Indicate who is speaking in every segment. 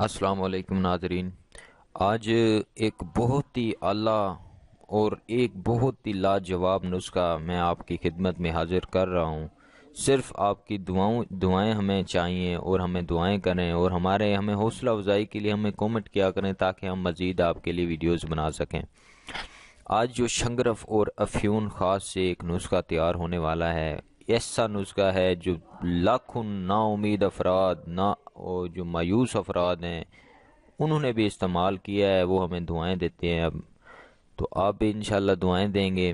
Speaker 1: السلام علیکم ناظرین۔ آج ایک بہت ہی اعلیٰ اور ایک بہت ہی لاجواب نسخہ میں آپ کی خدمت میں حاضر کر رہا ہوں۔ صرف آپ کی دعائیں ہمیں چاہیے اور ہمیں دعائیں کریں اور ہمیں حوصلہ افزائی کے لیے ہمیں کومنٹ کیا کریں تاکہ ہم مزید آپ کے لیے ویڈیوز بنا سکیں۔ آج جو شنگرف اور افیون خاص سے ایک نسخہ تیار ہونے والا ہے، ایسا نسخہ ہے جو لاکھوں نا امید افراد اور جو مایوس افراد ہیں انہوں نے بھی استعمال کیا ہے، وہ ہمیں دعائیں دیتے ہیں۔ اب تو آپ بھی انشاءاللہ دعائیں دیں گے۔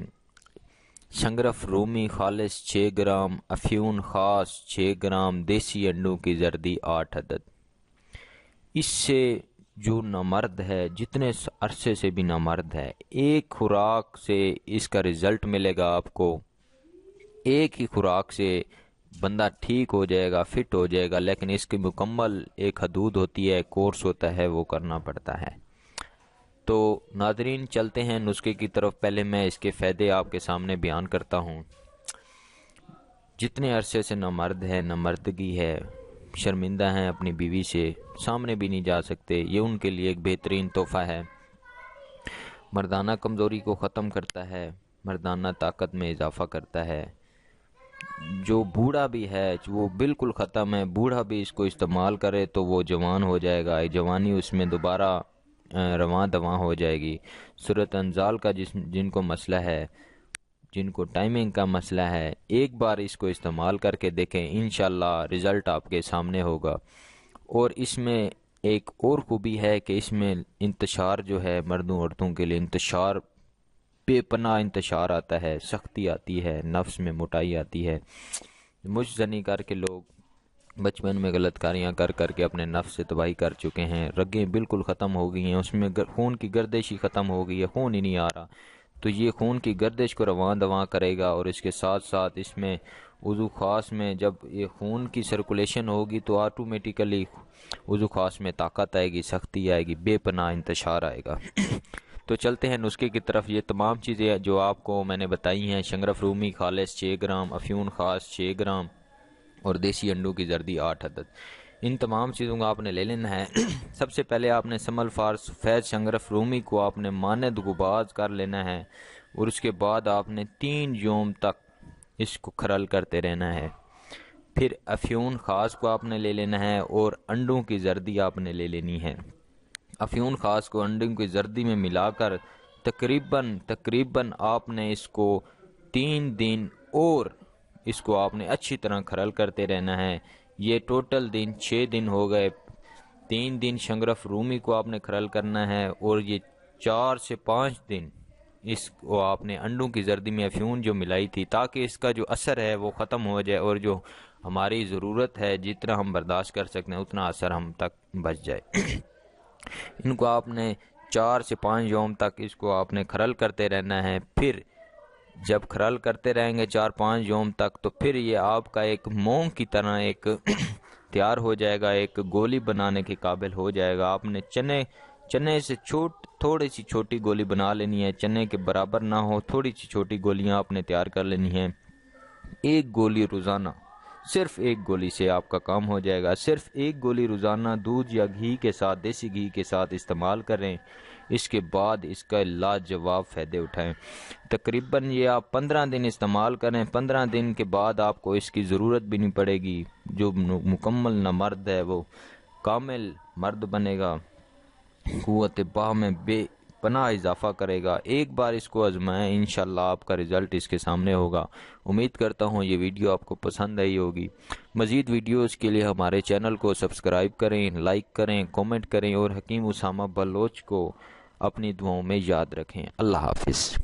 Speaker 1: شنگرف رومی خالص 6 گرام، افیون خاص 6 گرام، دیسی انڈوں کی زردی 8 عدد۔ اس سے جو نامرد ہے، جتنے عرصے سے بھی نامرد ہے، ایک خوراک سے اس کا رزلٹ ملے گا آپ کو۔ ایک ہی خوراک سے بندہ ٹھیک ہو جائے گا، فٹ ہو جائے گا، لیکن اس کی مکمل ایک حدود ہوتی ہے، کورس ہوتا ہے، وہ کرنا پڑتا ہے۔ تو ناظرین چلتے ہیں نسخے کی طرف۔ پہلے میں اس کے فائدے آپ کے سامنے بیان کرتا ہوں۔ جتنے عرصے سے نامرد ہے، نامردگی ہے، شرمندہ ہیں اپنی بیوی سے، سامنے بھی نہیں جا سکتے، یہ ان کے لیے ایک بہترین تحفہ ہے۔ مردانہ کمزوری کو ختم کرتا ہے، مردانہ طاقت میں اضافہ کرتا ہے۔ جو بوڑھا بھی ہے وہ بالکل ختم ہے، بوڑھا بھی اس کو استعمال کرے تو وہ جوان ہو جائے گا، جوانی اس میں دوبارہ رواں دواں ہو جائے گی۔ صورت انزال کا جن کو مسئلہ ہے، جن کو ٹائمنگ کا مسئلہ ہے، ایک بار اس کو استعمال کر کے دیکھیں، انشاءاللہ رزلٹ آپ کے سامنے ہوگا۔ اور اس میں ایک اور خوبی ہے کہ اس میں انتشار جو ہے مردوں عورتوں کے لیے انتشار، بے پناہ انتشار آتا ہے، سختی آتی ہے، نفس میں موٹائی آتی ہے۔ مجھ زنی کر کے لوگ بچپن میں غلط کاریاں کر کے اپنے نفس سے تباہی کر چکے ہیں، رگیں بالکل ختم ہو گئی ہیں، اس میں خون کی گردش ہی ختم ہو گئی ہے، خون ہی نہیں آ رہا۔ تو یہ خون کی گردش کو رواں دواں کرے گا، اور اس کے ساتھ ساتھ اس میں وضو خاص میں جب یہ خون کی سرکولیشن ہوگی تو آٹومیٹیکلی وضو خاص میں طاقت آئے گی، سختی آئے گی، بے پناہ انتشار آئے گا۔ تو چلتے ہیں نسخے کی طرف۔ یہ تمام چیزیں جو آپ کو میں نے بتائی ہیں، شنگرف رومی خالص 6 گرام، افیون خاص 6 گرام اور دیسی انڈوں کی زردی 8 عدد، ان تمام چیزوں کو آپ نے لے لینا ہے۔ سب سے پہلے آپ نے سمل فارس فیض شنگرف رومی کو آپ نے ماند گباز کر لینا ہے، اور اس کے بعد آپ نے 3 یوم تک اس کو کھرل کرتے رہنا ہے۔ پھر افیون خاص کو آپ نے لے لینا ہے اور انڈوں کی زردی آپ نے لے لینی ہے۔ افیون خاص کو انڈوں کی زردی میں ملا کر تقریباً آپ نے اس کو 3 دن اور اس کو آپ نے اچھی طرح کھرل کرتے رہنا ہے۔ یہ ٹوٹل دن 6 دن ہو گئے۔ 3 دن شنگرف رومی کو آپ نے کھرل کرنا ہے، اور یہ 4 سے 5 دن اس کو آپ نے انڈوں کی زردی میں افیون جو ملائی تھی، تاکہ اس کا جو اثر ہے وہ ختم ہو جائے، اور جو ہماری ضرورت ہے جتنا ہم برداشت کر سکتے ہیں اتنا اثر ہم تک بچ جائے۔ ان کو آپ نے 4 سے 5 یوم تک اس کو آپ نے کھرل کرتے رہنا ہے۔ پھر جب کھرل کرتے رہیں گے 4-5 یوم تک، تو پھر یہ آپ کا ایک مونگ کی طرح ایک تیار ہو جائے گا، ایک گولی بنانے کے قابل ہو جائے گا۔ آپ نے چنے سے تھوڑی سی چھوٹی گولی بنا لینی ہے، چنے کے برابر نہ ہو، تھوڑی سی چھوٹی گولیاں آپ نے تیار کر لینی ہیں۔ ایک گولی روزانہ، صرف ایک گولی سے آپ کا کام ہو جائے گا۔ صرف ایک گولی روزانہ دودھ یا گھی کے ساتھ، دیسی گھی کے ساتھ استعمال کریں۔ اس کے بعد اس کا لاجواب فائدے اٹھائیں۔ تقریباً یہ آپ 15 دن استعمال کریں، 15 دن کے بعد آپ کو اس کی ضرورت بھی نہیں پڑے گی۔ جو مکمل نامرد ہے وہ کامل مرد بنے گا، قوت باہ میں بے پناہ اضافہ کرے گا۔ ایک بار اس کو آزمائیں، انشاءاللہ آپ کا رزلٹ اس کے سامنے ہوگا۔ امید کرتا ہوں یہ ویڈیو آپ کو پسند آئی ہوگی۔ مزید ویڈیوز کے لیے ہمارے چینل کو سبسکرائب کریں، لائک کریں، کومنٹ کریں، اور حکیم اسامہ بلوچ کو اپنی دعاؤں میں یاد رکھیں۔ اللہ حافظ۔